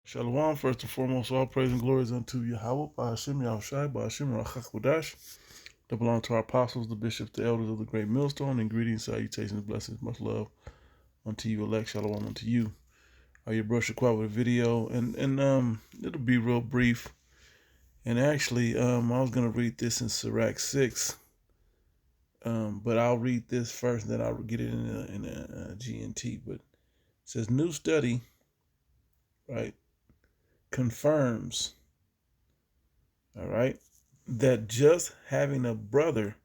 Shalom, first and foremost, all praise and glory is unto Yahweh, Ba'ashem Yahushai, Ba'ashem Rachakodash, that belong to our apostles, the bishops, the elders of the great millstone, and greetings, salutations, blessings, much love unto you, elect, shalom unto you. Your brush required with a video, and it'll be real brief. And actually, I was going to read this in Sirach 6, but I'll read this first, and then I'll get it in a GNT. But it says, new study, right, confirms, all right, that just having a brother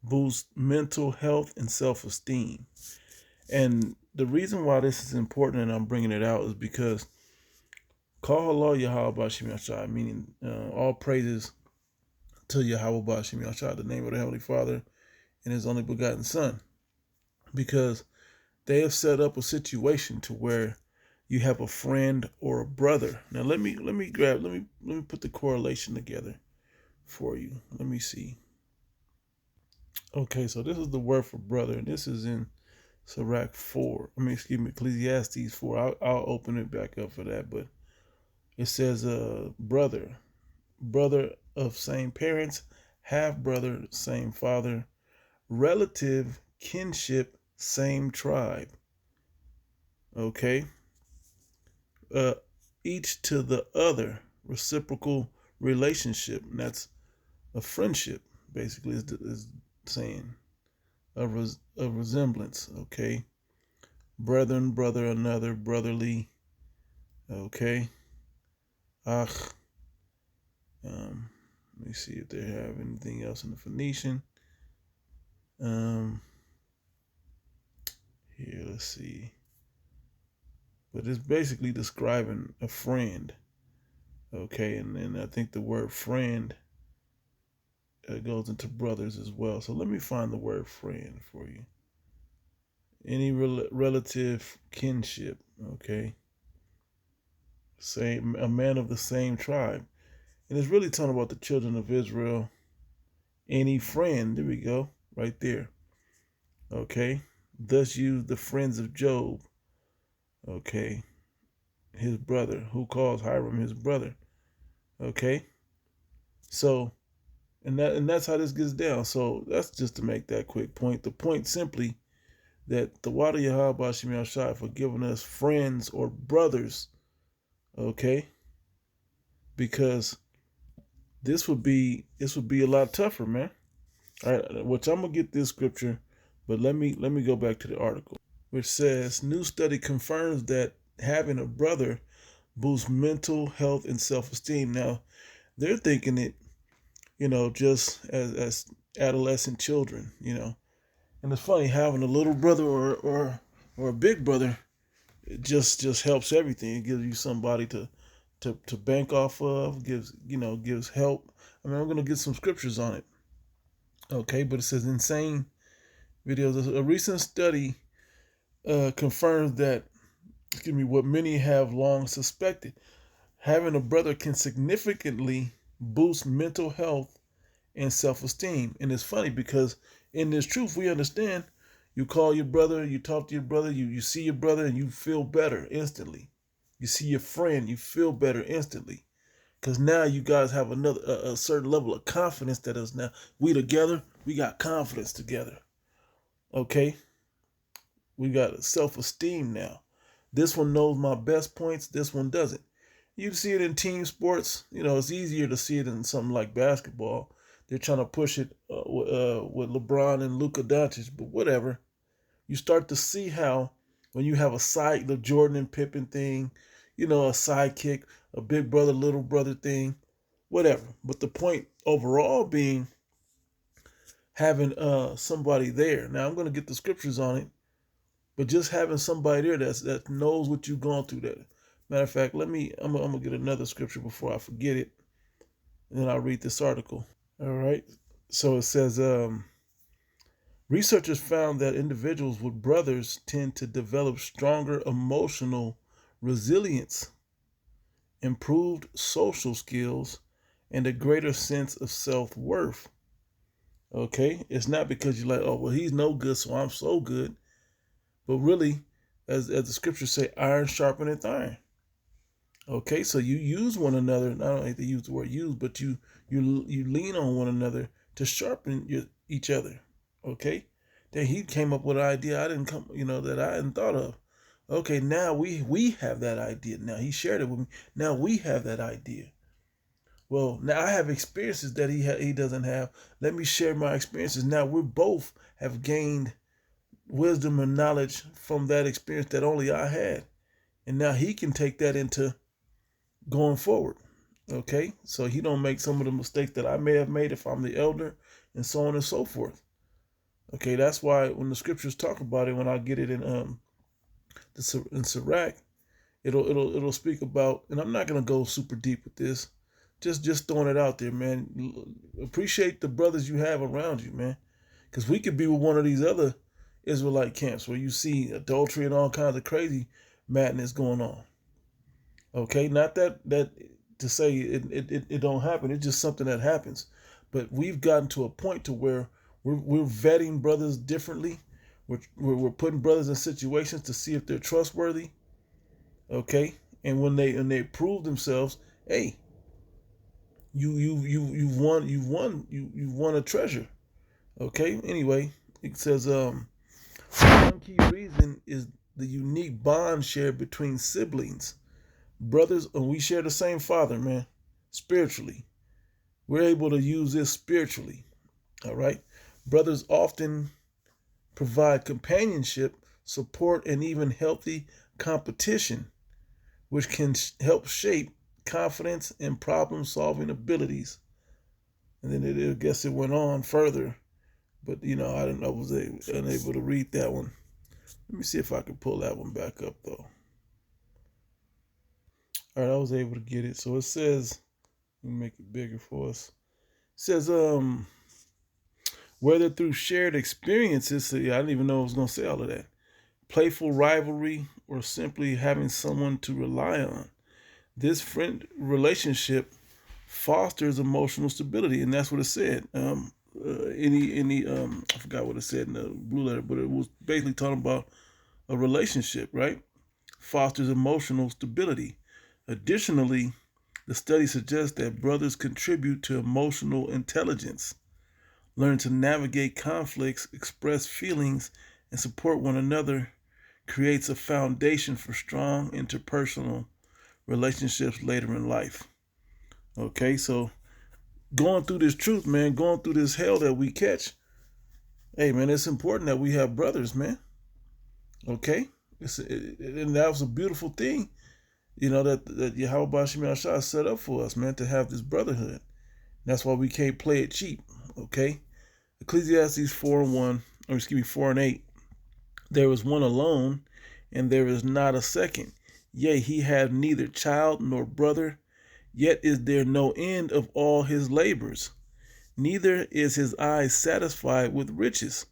boosts mental health and self-esteem. And the reason why this is important and I'm bringing it out is because Call Allah Yahweh Bashim Yashai, meaning all praises to Yahweh Bashim Yashai, the name of the Heavenly Father and His only begotten Son. Because they have set up a situation to where you have a friend or a brother. Now let me put the correlation together for you. Let me see. Okay, so this is the word for brother, and this is in Sirach 4. Ecclesiastes 4. I'll open it back up for that, but it says brother of same parents, half brother, same father, relative, kinship, same tribe. Okay. Each to the other, reciprocal relationship. And that's a friendship, basically, is saying a resemblance. Okay. Brethren, brother, another, brotherly. Okay. Ach. Let me see if they have anything else in the Phoenician. Here, let's see. But it's basically describing a friend. Okay, and then I think the word friend goes into brothers as well. So let me find the word friend for you. Any relative kinship, okay? A man of the same tribe. And it's really talking about the children of Israel. Any friend, there we go, right there. Okay, thus use the friends of Job. Okay, his brother, who calls Hiram his brother. Okay, so and that's how this gets down. So that's just to make that quick point. The point simply that the Wada Yahweh Bashim Yashai for giving us friends or brothers. Okay, because this would be a lot tougher, man. All right, which I'm gonna get this scripture, but let me go back to the article, which says new study confirms that having a brother boosts mental health and self-esteem. Now, they're thinking it, just as adolescent children, And it's funny, having a little brother or a big brother, it just helps everything. It gives you somebody to bank off of, gives help. I'm gonna get some scriptures on it. Okay, but it says insane videos. A recent study confirms that, what many have long suspected. Having a brother can significantly boost mental health and self-esteem. And it's funny because in this truth, we understand you call your brother, you talk to your brother, you see your brother, and you feel better instantly. You see your friend, you feel better instantly. Because now you guys have a certain level of confidence that is now, we together, we got confidence together. Okay? We got self-esteem now. This one knows my best points, this one doesn't. You see it in team sports. It's easier to see it in something like basketball. They're trying to push it with LeBron and Luka Doncic, but whatever. You start to see how when you have the Jordan and Pippen thing, a sidekick, a big brother, little brother thing, whatever. But the point overall being having somebody there. Now I'm going to get the scriptures on it, but just having somebody there that knows what you've gone through. That matter of fact, I'm gonna get another scripture before I forget it, and then I'll read this article. All right. So it says, researchers found that individuals with brothers tend to develop stronger emotional resilience, improved social skills, and a greater sense of self-worth. Okay? It's not because you're like, oh, well, he's no good, so I'm so good. But really, as the scriptures say, iron sharpeneth iron. Okay, so you use one another. Not only to use the word use, but you lean on one another to sharpen each other. Okay, then he came up with an idea I didn't come, that I hadn't thought of. Okay, now we have that idea. Now he shared it with me. Now we have that idea. Well, now I have experiences that he doesn't have. Let me share my experiences. Now we both have gained wisdom and knowledge from that experience that only I had, and now he can take that into going forward. Okay, so he don't make some of the mistakes that I may have made if I'm the elder, and so on and so forth. Okay, that's why when the scriptures talk about it, when I get it in Sirach, it'll speak about, and I'm not gonna go super deep with this, just throwing it out there, man. Appreciate the brothers you have around you, man, because we could be with one of these other Israelite camps where you see adultery and all kinds of crazy madness going on. Okay, not that to say it don't happen. It's just something that happens. But we've gotten to a point to where we're vetting brothers differently. We're putting brothers in situations to see if they're trustworthy. Okay, and when they prove themselves, hey, you've won a treasure. Okay. Anyway, it says one key reason is the unique bond shared between siblings. Brothers, and we share the same father, man, spiritually. We're able to use this spiritually. All right. Brothers often provide companionship, support, and even healthy competition, which can help shape confidence and problem solving abilities. And then I guess it went on further, but I didn't know, I was unable to read that one. Let me see if I can pull that one back up though. All right, I was able to get it. So it says, let me make it bigger for us. It says, whether through shared experiences, I didn't even know I was going to say all of that, playful rivalry, or simply having someone to rely on, this friend relationship fosters emotional stability, and that's what it said. I forgot what it said in the blue letter, but it was basically talking about a relationship, right? Fosters emotional stability. Additionally, the study suggests that brothers contribute to emotional intelligence, learn to navigate conflicts, express feelings, and support one another, creates a foundation for strong interpersonal relationships later in life. Okay, so going through this truth, man, going through this hell that we catch, hey, man, it's important that we have brothers, man. Okay, and that was a beautiful thing, that Yahweh Shemi Shah set up for us, man, to have this brotherhood. That's why we can't play it cheap. Okay, Ecclesiastes 4:1, or excuse me, 4:8. There is one alone, and there is not a second. Yea, he had neither child nor brother, yet is there no end of all his labors. Neither is his eye satisfied with riches.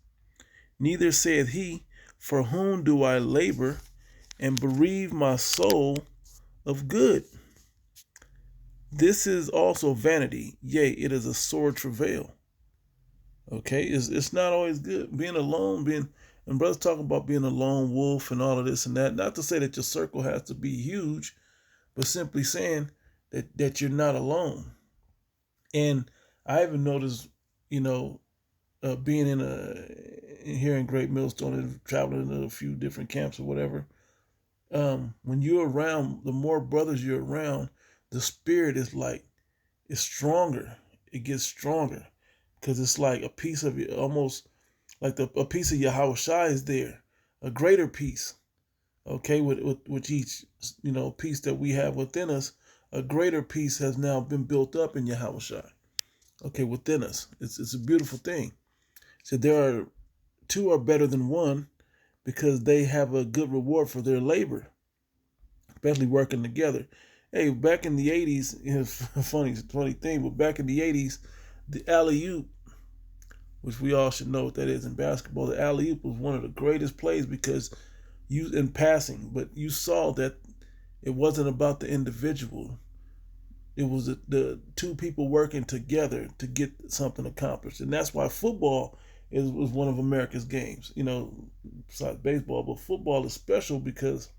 Neither saith he, for whom do I labor, and bereave my soul of good? This is also vanity, yea, it is a sore travail. Okay, it's not always good being alone, and brothers talking about being a lone wolf and all of this and that. Not to say that your circle has to be huge, but simply saying that you're not alone. And I even noticed, being here in Great Millstone and traveling to a few different camps or whatever. When you're around, the more brothers you're around, the spirit is stronger. It gets stronger because it's like a piece of it, almost like a piece of Yahweh Shai is there, a greater piece. Okay, with each piece that we have within us, a greater piece has now been built up in Yahweh Shai. Okay, within us, it's a beautiful thing. So two are better than one because they have a good reward for their labor, especially working together. Hey, back in the 80s, it's a funny thing, but back in the 80s, the alley-oop, which we all should know what that is in basketball, the alley-oop was one of the greatest plays because in passing, but you saw that it wasn't about the individual. It was the two people working together to get something accomplished. And that's why football was one of America's games, besides baseball. But football is special because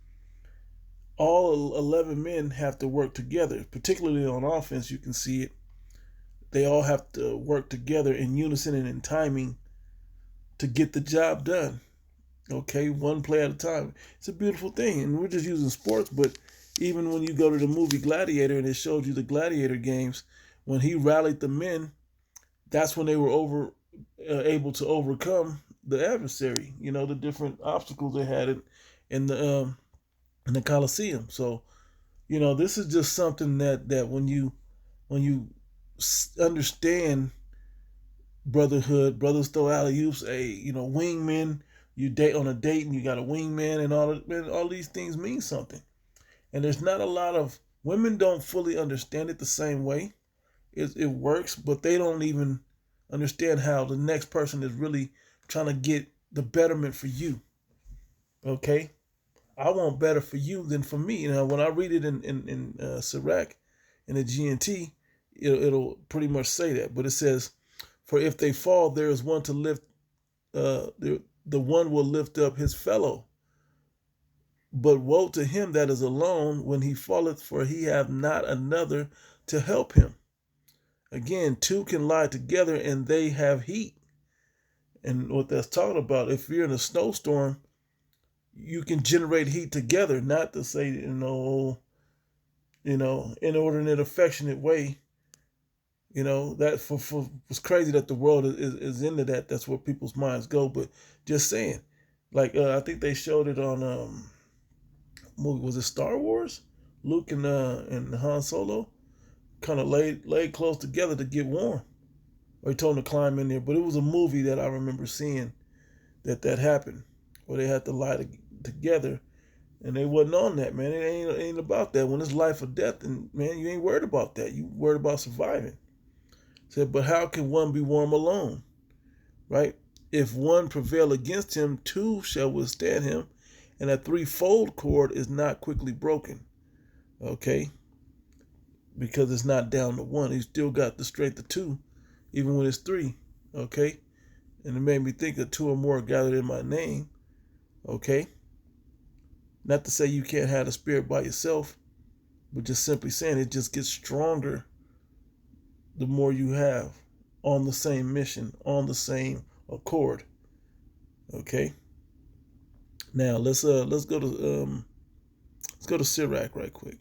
all 11 men have to work together, particularly on offense. You can see it. They all have to work together in unison and in timing to get the job done. Okay, one play at a time. It's a beautiful thing, and we're just using sports, but even when you go to the movie Gladiator and it showed you the gladiator games, when he rallied the men, that's when they were able to overcome the adversary. You know, the different obstacles they had in the Coliseum. So you know, this is just something that when you understand brotherhood, brothers throw alley oops, wingmen. You date on a date and you got a wingman, and all these things mean something. And there's not a lot of women don't fully understand it the same way. It works, but they don't even understand how the next person is really trying to get the betterment for you. Okay, I want better for you than for me. You know, when I read it in Sirach in the GNT, it'll pretty much say that. But it says, "For if they fall, there is one to lift. The one will lift up his fellow. But woe to him that is alone when he falleth, for he hath not another to help him." Again, two can lie together and they have heat. And what that's talking about, if you're in a snowstorm, you can generate heat together, not to say, inordinate, affectionate way. You know, that for it's crazy that the world is into that. That's where people's minds go. But just saying, like, I think they showed it on, movie, was it Star Wars? Luke and Han Solo kind of laid close together to get warm. Or he told him to climb in there. But it was a movie that I remember seeing that happened, where they had to lie together, and they wasn't on that, man. It ain't about that. When it's life or death, and man, you ain't worried about that. You worried about surviving. Said, but how can one be warm alone? Right? If one prevail against him, two shall withstand him, and a threefold cord is not quickly broken. Okay? Because it's not down to one. He's still got the strength of two, even when it's three. Okay? And it made me think of two or more gathered in my name. Okay? Not to say you can't have the spirit by yourself, but just simply saying it just gets stronger the more you have on the same mission, on the same accord. Okay? Now let's go to Sirach right quick.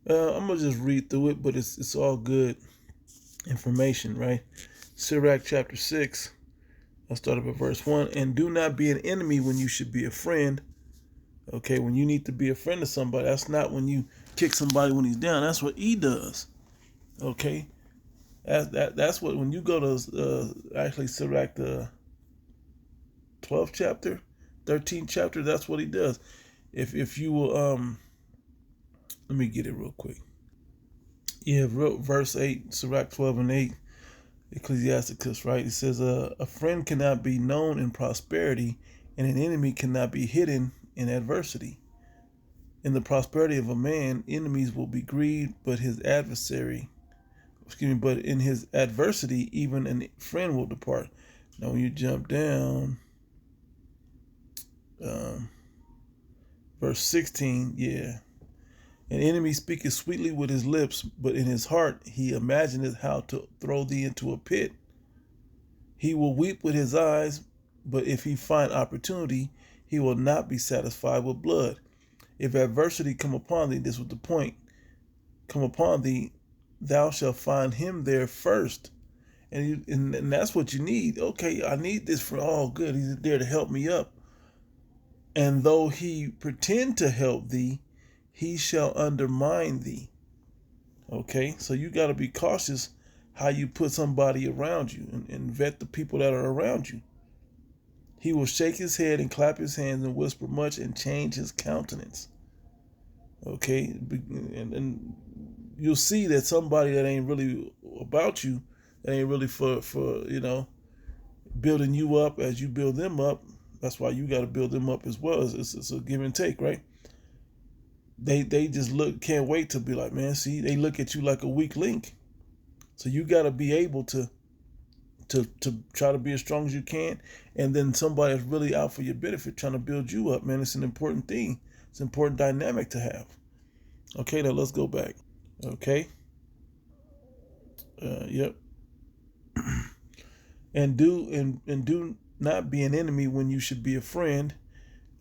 I'm gonna just read through it, but it's all good information, right? Sirach chapter 6. I'll start up at verse 1. And do not be an enemy when you should be a friend. Okay, when you need to be a friend to somebody, that's not when you kick somebody when he's down. That's what he does. Okay, that's what, when you go to actually Sirach the 12th chapter, 13th chapter, that's what he does. If you will, let me get it real quick. Yeah, verse 8, Sirach 12 and 8, Ecclesiasticus, right? It says, a friend cannot be known in prosperity, and an enemy cannot be hidden in adversity. In the prosperity of a man, enemies will be grieved, but in his adversity, even a friend will depart. Now, when you jump down, verse 16, yeah. An enemy speaketh sweetly with his lips, but in his heart he imagineth how to throw thee into a pit. He will weep with his eyes, but if he find opportunity, he will not be satisfied with blood. If adversity come upon thee, this was the point, come upon thee, thou shalt find him there first. And that's what you need. Okay, I need this for all good. He's there to help me up. And though he pretend to help thee, he shall undermine thee. Okay, so you got to be cautious how you put somebody around you, and vet the people that are around you. He will shake his head and clap his hands and whisper much and change his countenance. Okay, and you'll see that somebody that ain't really about you, that ain't really for building you up as you build them up. That's why you got to build them up as well. It's a give and take, right? They just can't wait to be like, man, see, they look at you like a weak link. So you got to be able to try to be as strong as you can. And then somebody is really out for your benefit, trying to build you up, man. It's an important thing. It's an important dynamic to have. Okay, now let's go back. Okay. Yep. And do not be an enemy when you should be a friend.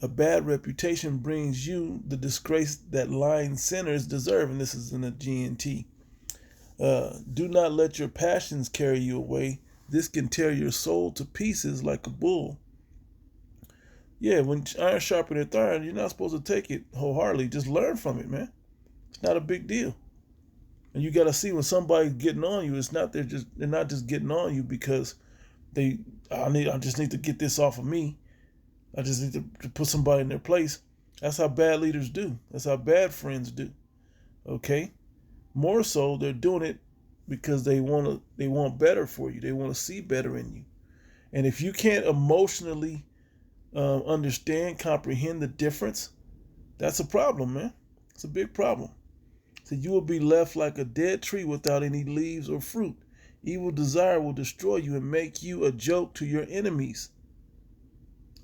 A bad reputation brings you the disgrace that lying sinners deserve. And this is in the GNT. Do not let your passions carry you away. This can tear your soul to pieces like a bull. Yeah, when iron sharpeneth iron, you're not supposed to take it wholeheartedly. Just learn from it, man. It's not a big deal. And you got to see when somebody's getting on you, they're not just getting on you because I just need to get this off of me. I just need to put somebody in their place. That's how bad leaders do. That's how bad friends do. Okay? More so, they're doing it because they want better for you. They want to see better in you. And if you can't emotionally understand, comprehend the difference, that's a problem, man. It's a big problem. So you will be left like a dead tree without any leaves or fruit. Evil desire will destroy you and make you a joke to your enemies.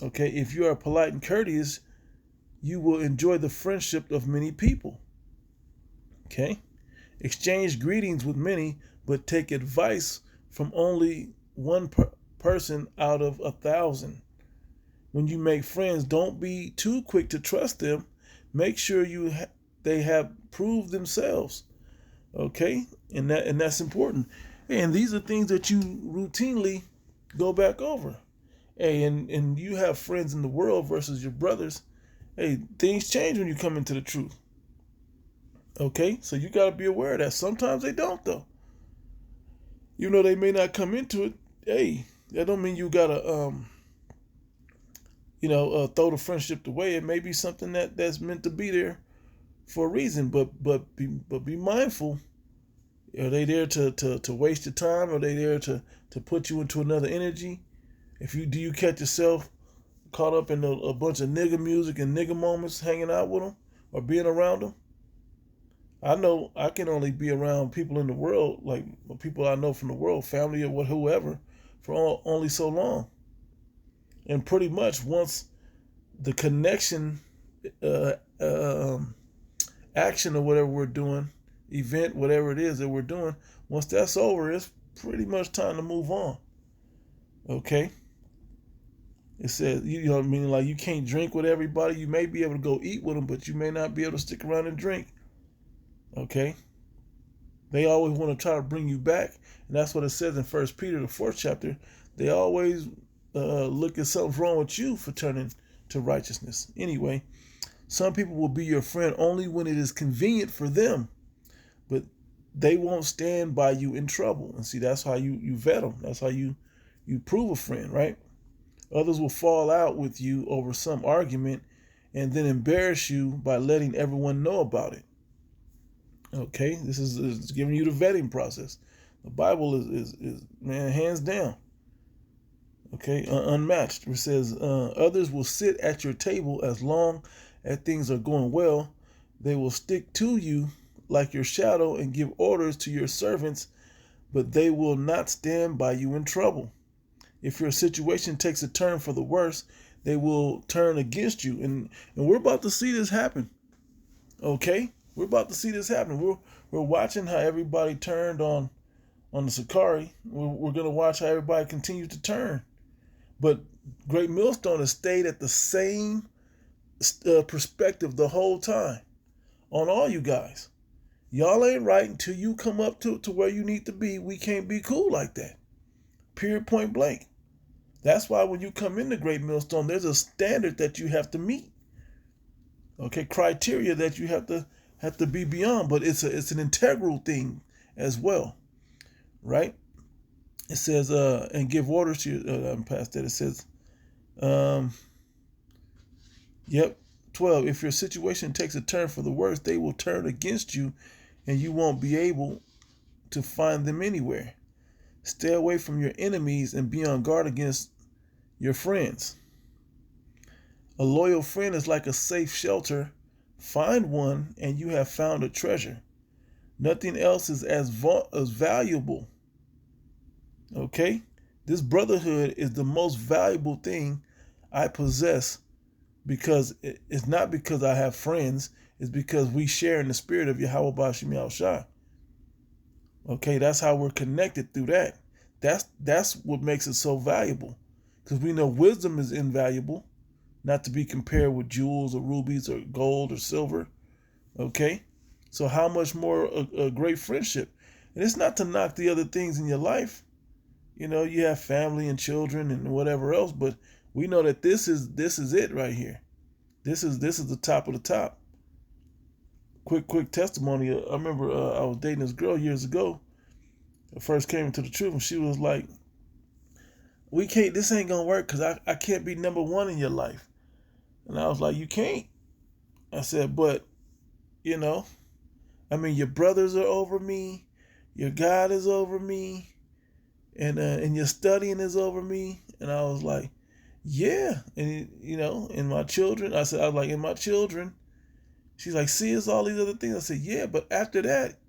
Okay, if you are polite and courteous, you will enjoy the friendship of many people. Okay, exchange greetings with many, but take advice from only one person out of 1,000. When you make friends, don't be too quick to trust them. Make sure they have proved themselves. Okay, and that's important. And these are things that you routinely go back over. Hey, and you have friends in the world versus your brothers. Hey, things change when you come into the truth. Okay, so you got to be aware of that. Sometimes they don't, though. You know, they may not come into it. Hey, that don't mean you gotta throw the friendship away. It may be something that's meant to be there for a reason. But be mindful. Are they there to waste your time? Are they there to put you into another energy? Do you catch yourself caught up in a bunch of nigga music and nigga moments, hanging out with them or being around them? I know I can only be around people in the world, like people I know from the world, family or whoever, for only so long. And pretty much once the connection, action or whatever we're doing, event, whatever it is that we're doing, once that's over, it's pretty much time to move on. Okay? It says, you know what I mean? Like, you can't drink with everybody. You may be able to go eat with them, but you may not be able to stick around and drink. Okay? They always want to try to bring you back. And that's what it says in 1 Peter, the 4th chapter. They always look at something's wrong with you for turning to righteousness. Anyway, some people will be your friend only when it is convenient for them. But they won't stand by you in trouble. And see, that's how you vet them. That's how you prove a friend, right? Others will fall out with you over some argument and then embarrass you by letting everyone know about it. Okay, this is giving you the vetting process. The Bible is man, hands down. Okay, unmatched. It says, others will sit at your table as long as things are going well. They will stick to you like your shadow and give orders to your servants, but they will not stand by you in trouble. If your situation takes a turn for the worse, they will turn against you. And we're about to see this happen. Okay? We're about to see this happen. We're watching how everybody turned on the Sakari. We're going to watch how everybody continues to turn. But Great Millstone has stayed at the same perspective the whole time on all you guys. Y'all ain't right until you come up to where you need to be. We can't be cool like that. Period, point blank. That's why when you come into Great Millstone, there's a standard that you have to meet. Okay, criteria that you have to be beyond, but it's an integral thing as well, right? It says, and give orders to you. I'm past that. It says, 12. If your situation takes a turn for the worse, they will turn against you, and you won't be able to find them anywhere. Stay away from your enemies and be on guard against your friends. A loyal friend is like a safe shelter. Find one and you have found a treasure. Nothing else is as valuable. Okay? This brotherhood is the most valuable thing I possess because it's not because I have friends. It's because we share in the spirit of Yahweh Bashim Yahushua. Okay, that's how we're connected through that. That's what makes it so valuable, because we know wisdom is invaluable, not to be compared with jewels or rubies or gold or silver. Okay, so how much more a great friendship? And it's not to knock the other things in your life. You know, you have family and children and whatever else, but we know that this is it right here. This is the top of the top. Quick testimony. I remember I was dating this girl years ago. I first came into the truth, and she was like, "We can't. This ain't gonna work because I can't be number one in your life." And I was like, "You can't." I said, "But you know, I mean, your brothers are over me, your God is over me, and your studying is over me." And I was like, "Yeah," and you know, and my children. I said, "I was like, in my children." She's like, "See, it's all these other things." I said, "Yeah, but after that,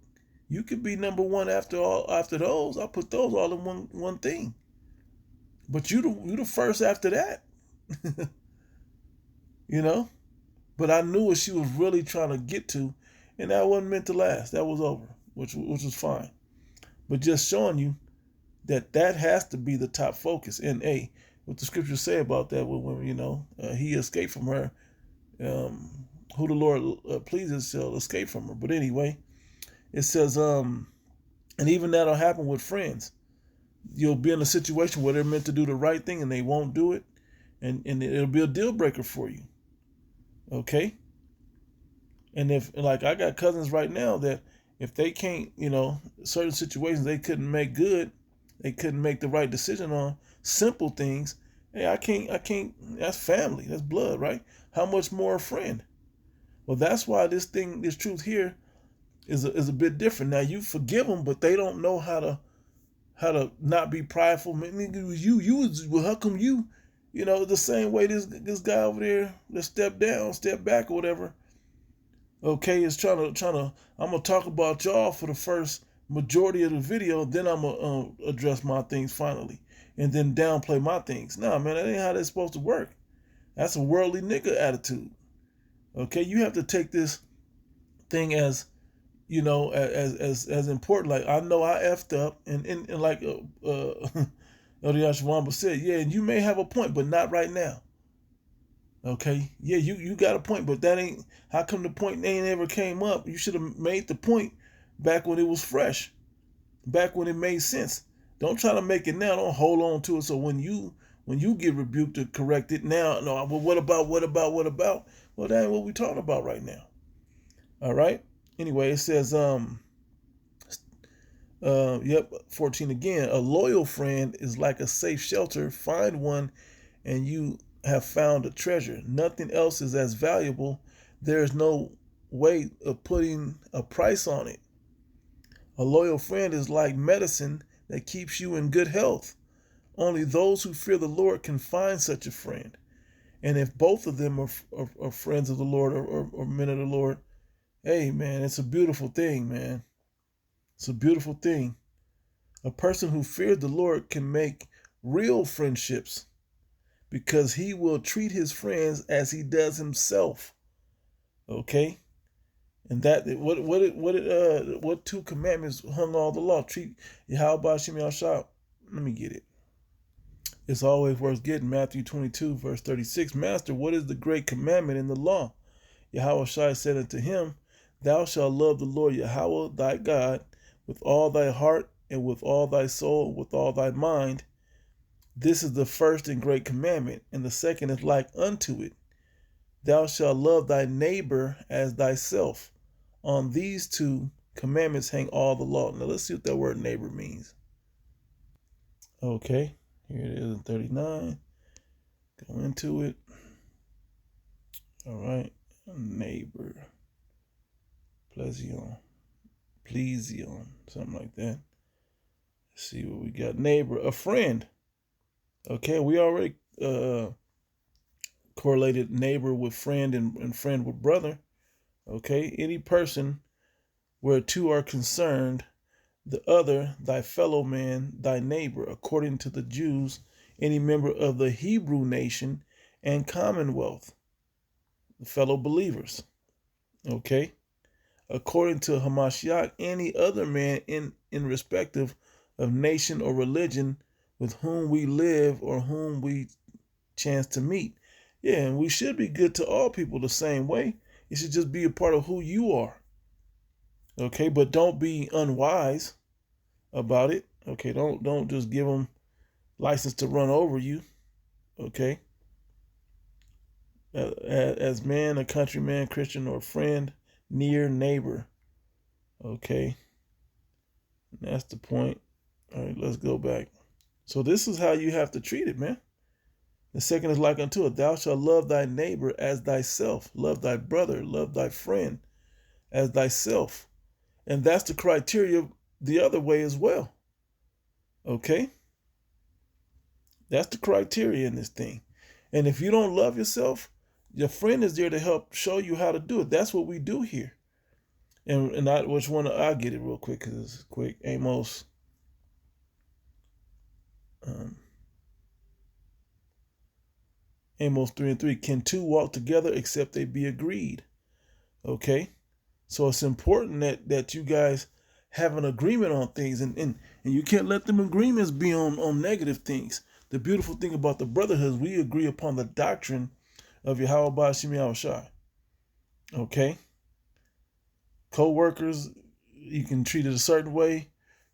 you could be number one after all. After those, I put those all in one thing. But you the first after that." You know. But I knew what she was really trying to get to, and that wasn't meant to last. That was over, which was fine. But just showing you that has to be the top focus. And what the scriptures say about that, when you know he escaped from her, who the Lord pleases shall escape from her. But anyway, it says, and even that'll happen with friends. You'll be in a situation where they're meant to do the right thing and they won't do it, and it'll be a deal breaker for you. Okay. And if, like, I got cousins right now that if they can't, you know, certain situations they couldn't make good, they couldn't make the right decision on simple things. Hey, I can't. That's family. That's blood, right? How much more a friend? Well, that's why this truth here is a bit different. Now you forgive them, but they don't know how to not be prideful. Man, it was you. Well, how come you? You know, the same way this guy over there that stepped back or whatever. Okay, is trying to. I'm gonna talk about y'all for the first majority of the video. Then I'm gonna address my things finally, and then downplay my things. Nah, man, that ain't how that's supposed to work. That's a worldly nigga attitude. Okay, you have to take this thing as, you know, as important. Like, I know I effed up, and like Elder Yashawamba said, yeah, and you may have a point, but not right now. Okay, yeah, you got a point, but that ain't, how come the point ain't ever came up? You should have made the point back when it was fresh, back when it made sense. Don't try to make it now. Don't hold on to it. So when you get rebuked to correct it now, no, well, what about? Well, that ain't what we're talking about right now. All right. Anyway, it says, 14 again. A loyal friend is like a safe shelter. Find one, and you have found a treasure. Nothing else is as valuable. There is no way of putting a price on it. A loyal friend is like medicine that keeps you in good health. Only those who fear the Lord can find such a friend. And if both of them are friends of the Lord or men of the Lord, hey, man, it's a beautiful thing, man. It's a beautiful thing. A person who fears the Lord can make real friendships, because he will treat his friends as he does himself. Okay? And that what two commandments hung all the law? Treat Yahweh Bashim Yahshua. Let me get it. It's always worth getting. Matthew 22, verse 36. Master, what is the great commandment in the law? Yahweh Shai said unto him, Thou shalt love the Lord Yahweh thy God with all thy heart and with all thy soul and with all thy mind. This is the first and great commandment, and the second is like unto it. Thou shalt love thy neighbor as thyself. On these two commandments hang all the law. Now let's see what that word neighbor means. Okay, here it is in 39. Go into it. All right, neighbor. Plesion, something like that. Let's see what we got. Neighbor, a friend. Okay, we already correlated neighbor with friend and friend with brother. Okay, any person where two are concerned, the other, thy fellow man, thy neighbor, according to the Jews, any member of the Hebrew nation and commonwealth. fellow believers. Okay? According to Hamashiach, any other man in respective of nation or religion with whom we live or whom we chance to meet. Yeah, and we should be good to all people the same way. It should just be a part of who you are. Okay, but don't be unwise about it. Okay, don't just give them license to run over you. Okay, as man, a countryman, Christian, or friend, near neighbor. Okay, that's the point. All right, let's go back. So this is how you have to treat it, man. The second is like unto it. Thou shalt love thy neighbor as thyself. Love thy brother, love thy friend as thyself. And that's the criteria the other way as well. Okay? That's the criteria in this thing. And if you don't love yourself, your friend is there to help show you how to do it. That's what we do here. And I'll get it real quick because it's quick. Amos. Amos 3:3. Can two walk together except they be agreed? Okay? So it's important that you guys have an agreement on things, and you can't let them agreements be on negative things. The beautiful thing about the brotherhood is we agree upon the doctrine of Yahweh Ba'ashim Yahushai. Okay? Co-workers, you can treat it a certain way.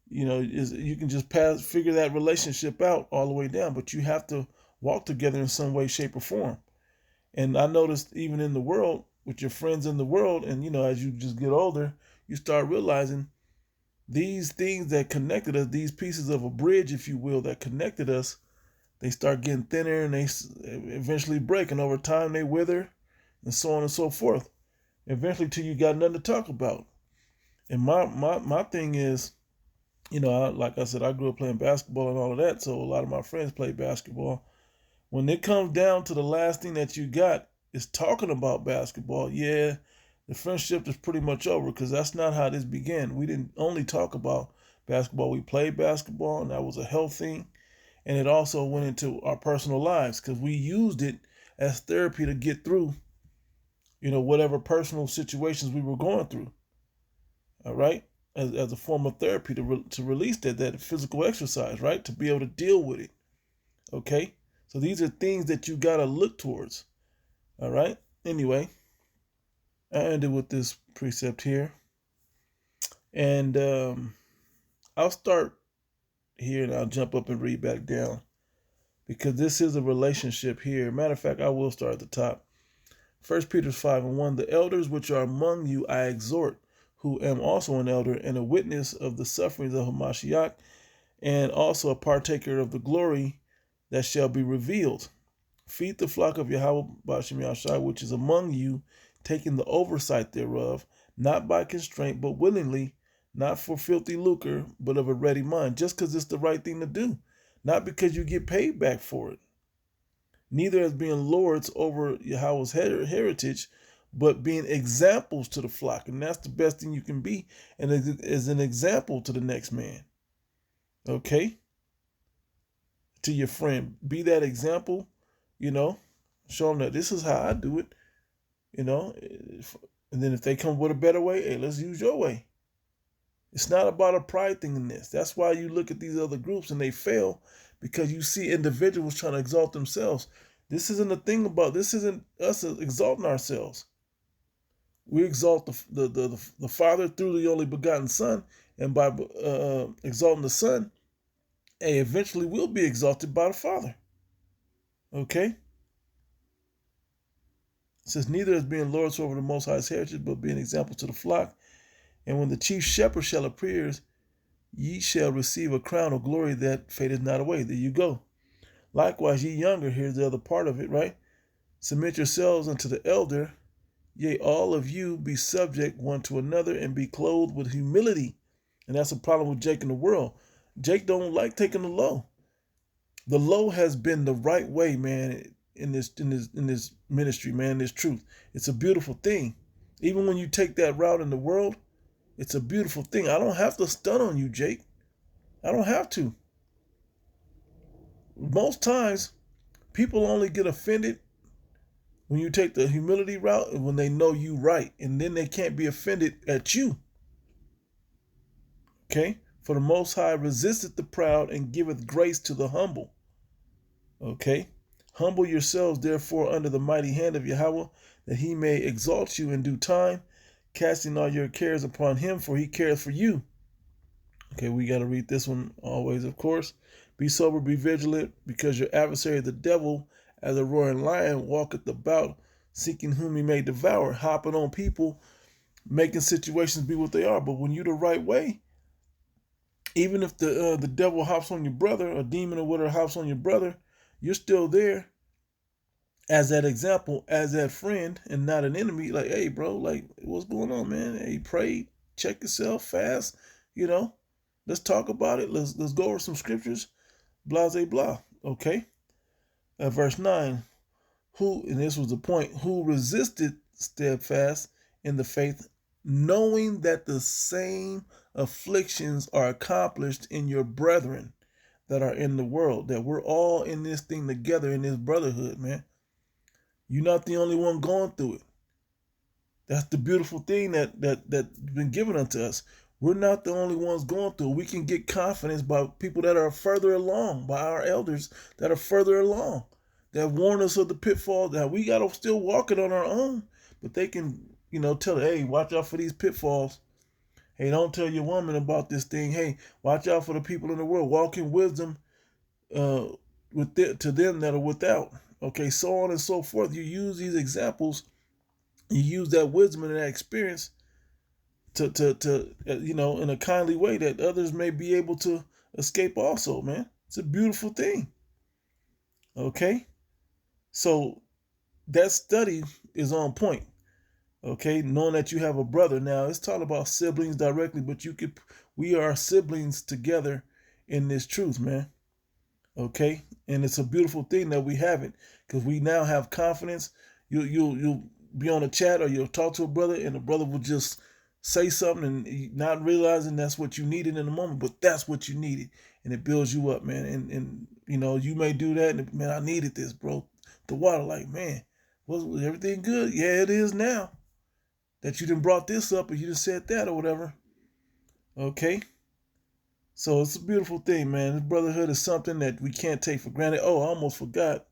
You know, you can just figure that relationship out all the way down, but you have to walk together in some way, shape, or form. And I noticed even in the world, with your friends in the world, and you know, as you just get older, you start realizing these things that connected us, these pieces of a bridge, if you will, that connected us, they start getting thinner and they eventually break. And over time, they wither and so on and so forth. Eventually, till you got nothing to talk about. And my thing is, you know, like I said, I grew up playing basketball and all of that. So a lot of my friends play basketball. When it comes down to the last thing that you got is talking about basketball, yeah, the friendship is pretty much over because that's not how this began. We didn't only talk about basketball. We played basketball, and that was a health thing. And it also went into our personal lives because we used it as therapy to get through, you know, whatever personal situations we were going through. All right? As a form of therapy to release that physical exercise, right? To be able to deal with it. Okay? So these are things that you got to look towards. All right? Anyway, I ended with this precept here. And I'll start here and I'll jump up and read back down. Because this is a relationship here. Matter of fact, I will start at the top. 1 Peter 5:1. The elders which are among you I exhort, who am also an elder and a witness of the sufferings of Hamashiach, and also a partaker of the glory that shall be revealed. Feed the flock of Yahweh Ba'ashim Yahushai, which is among you, taking the oversight thereof, not by constraint, but willingly, not for filthy lucre, but of a ready mind, just because it's the right thing to do, not because you get paid back for it. Neither as being lords over Yahweh's heritage, but being examples to the flock. And that's the best thing you can be, and as an example to the next man. Okay? To your friend. Be that example, you know. Show them that this is how I do it, you know. And then if they come with a better way, hey, let's use your way. It's not about a pride thing in this. That's why you look at these other groups and they fail, because you see individuals trying to exalt themselves. This isn't us exalting ourselves. We exalt the Father through the only begotten Son, and by exalting the Son, eventually we'll be exalted by the Father. Okay? It says, neither as being lords over the Most High's heritage, but being example to the flock. And when the chief shepherd shall appear, ye shall receive a crown of glory that fadeth not away. There you go. Likewise, ye younger, here's the other part of it, right? Submit yourselves unto the elder. Yea, all of you be subject one to another, and be clothed with humility. And that's a problem with Jake in the world. Jake don't like taking the low. The low has been the right way, man, in this ministry, man, this truth. It's a beautiful thing. Even when you take that route in the world, it's a beautiful thing. I don't have to stun on you, Jake. I don't have to. Most times, people only get offended When you take the humility route, and when they know you right, and then they can't be offended at you. Okay? For the Most High resisteth the proud and giveth grace to the humble. Okay? Humble yourselves, therefore, under the mighty hand of Yahweh, that he may exalt you in due time, casting all your cares upon him, for he cares for you. Okay, we got to read this one always, of course. Be sober, be vigilant, because your adversary, the devil, as a roaring lion, walketh about, seeking whom he may devour, hopping on people, making situations be what they are. But when you're the right way, even if the devil hops on your brother, a demon or whatever hops on your brother, you're still there as that example, as that friend, and not an enemy. Like, hey, bro, like, what's going on, man? Hey, pray, check yourself, fast, let's talk about it. Let's go over some scriptures, blah, blah, blah. Okay. Verse 9, and this was the point, who resisted steadfast in the faith, knowing that the same afflictions are accomplished in your brethren that are in the world, that we're all in this thing together, in this brotherhood, man. You're not the only one going through it. That's the beautiful thing that's been given unto us. We're not the only ones going through it. We can get confidence by people that are further along, by our elders that are further along, that warn us of the pitfalls, that we got to still walk it on our own. But they can, tell her, hey, watch out for these pitfalls. Hey, don't tell your woman about this thing. Hey, watch out for the people in the world. Walk in wisdom to them that are without. Okay, so on and so forth. You use these examples, you use that wisdom and that experience to in a kindly way that others may be able to escape also, man. It's a beautiful thing. Okay? So that study is on point. Okay? Knowing that you have a brother. Now, it's talking about siblings directly, but we are siblings together in this truth, man. Okay? And it's a beautiful thing that we have it, because we now have confidence. You'll be on a chat, or you'll talk to a brother, and the brother will just say something, and not realizing that's what you needed in the moment, but that's what you needed, and it builds you up, man. And you may do that, and man, I needed this, bro. The water, like, man, was everything good? Yeah, it is now. That you done brought this up, or you just said that, or whatever. Okay. So it's a beautiful thing, man. This brotherhood is something that we can't take for granted. Oh, I almost forgot.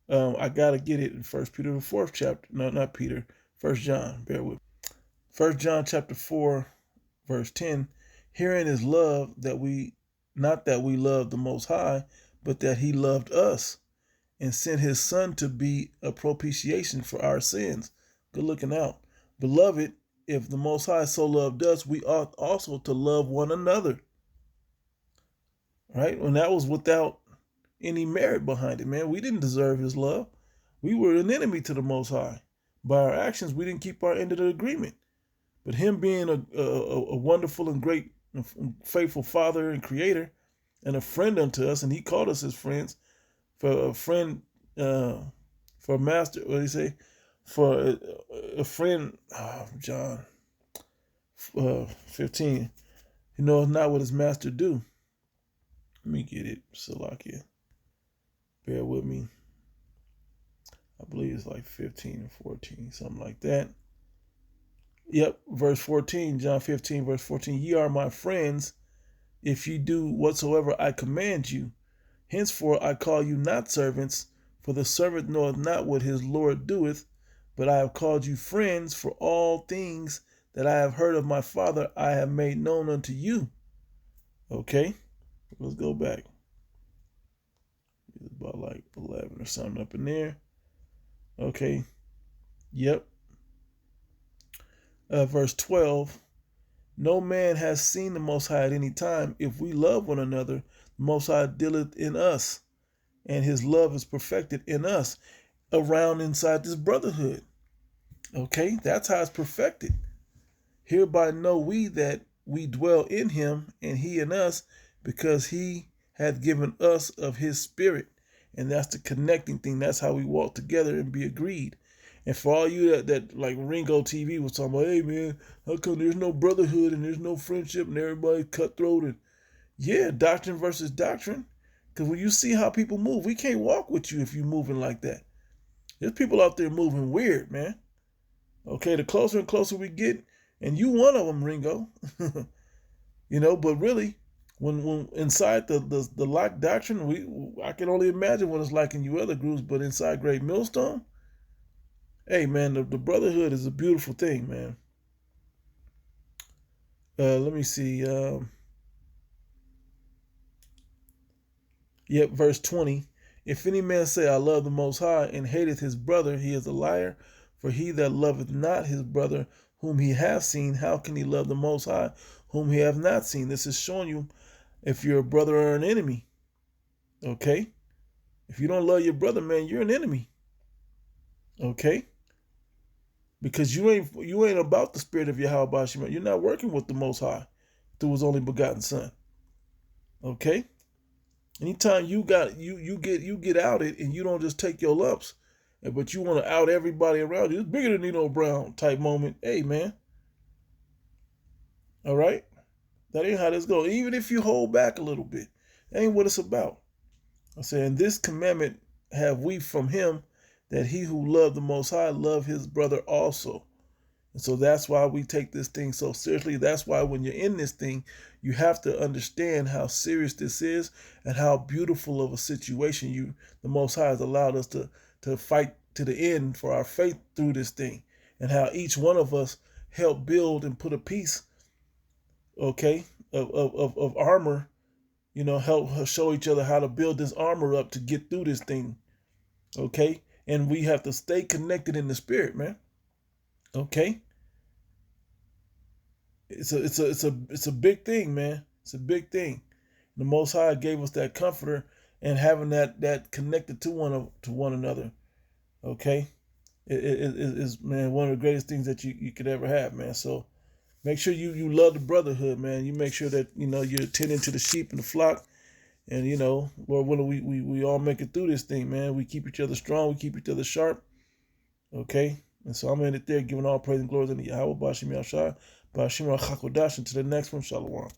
I gotta get it in 1 Peter the 4th chapter. No, not Peter. 1 John. Bear with me. 1 John chapter 4, verse 10. Herein is love, not that we love the Most High, but that he loved us and sent his Son to be a propitiation for our sins. Good looking out. Beloved, if the Most High so loved us, we ought also to love one another. Right? And that was without any merit behind it, man. We didn't deserve his love. We were an enemy to the Most High. By our actions, we didn't keep our end of the agreement. But him being a wonderful and great faithful Father and Creator, and a friend unto us, and he called us his friends, for a friend, for a master, what do you say? For a friend, John 15, he knows not what his master do. Let me get it, Salakia. Bear with me. I believe it's like 15 and 14, something like that. Yep, verse 14, John 15, verse 14. Ye are my friends if ye do whatsoever I command you. Henceforth I call you not servants, for the servant knoweth not what his Lord doeth, but I have called you friends, for all things that I have heard of my Father I have made known unto you. Okay, let's go back. It's about like 11 or something up in there. Okay, yep. Verse 12. No man has seen the Most High at any time. If we love one another, the Most High dealeth in us, and his love is perfected in us, around inside this brotherhood. Okay, that's how it's perfected. Hereby know we that we dwell in him, and he in us, because he hath given us of his Spirit. And that's the connecting thing. That's how we walk together and be agreed. And for all you that like Ringo TV was talking about, hey man, how come there's no brotherhood and there's no friendship and everybody's cutthroat? And yeah, doctrine versus doctrine. Because when you see how people move, we can't walk with you if you're moving like that. There's people out there moving weird, man. Okay, the closer and closer we get, and you one of them, Ringo. But really, when inside the lock doctrine, I can only imagine what it's like in you other groups, but inside Great Millstone, hey man, the brotherhood is a beautiful thing, man. Let me see. Yep, verse 20. If any man say, I love the Most High, and hateth his brother, he is a liar. For he that loveth not his brother, whom he hath seen, how can he love the Most High, whom he hath not seen? This is showing you if you're a brother or an enemy. Okay? If you don't love your brother, man, you're an enemy. Okay? Because you ain't about the spirit of Yahweh Shema. You're not working with the Most High through his only begotten Son. Okay? Anytime you get outed and you don't just take your lumps, but you want to out everybody around you, it's bigger than Nino Brown type moment. Hey man, all right, that ain't how this goes. Even if you hold back a little bit, that ain't what it's about. I say, and this commandment have we from him, that he who loved the Most High love his brother also. And so that's why we take this thing so seriously. That's why when you're in this thing, you have to understand how serious this is and how beautiful of a situation the Most High has allowed us to fight to the end for our faith through this thing, and how each one of us helped build and put a piece, okay, of armor, help show each other how to build this armor up to get through this thing, okay? And we have to stay connected in the spirit, man. Okay, it's a big thing, man. It's a big thing. The Most High gave us that comforter and having that connected to one another. Okay, it is, man, one of the greatest things that you could ever have, man. So make sure you love the brotherhood, man. You make sure that you're tending to the sheep and the flock, and Lord willing, we all make it through this thing, man. We keep each other strong. We keep each other sharp. Okay. And so I'm in it there, giving all praise and glory to Yahweh, Bashim Yashai, Bashim Chakodash, and to the next one, Shalom.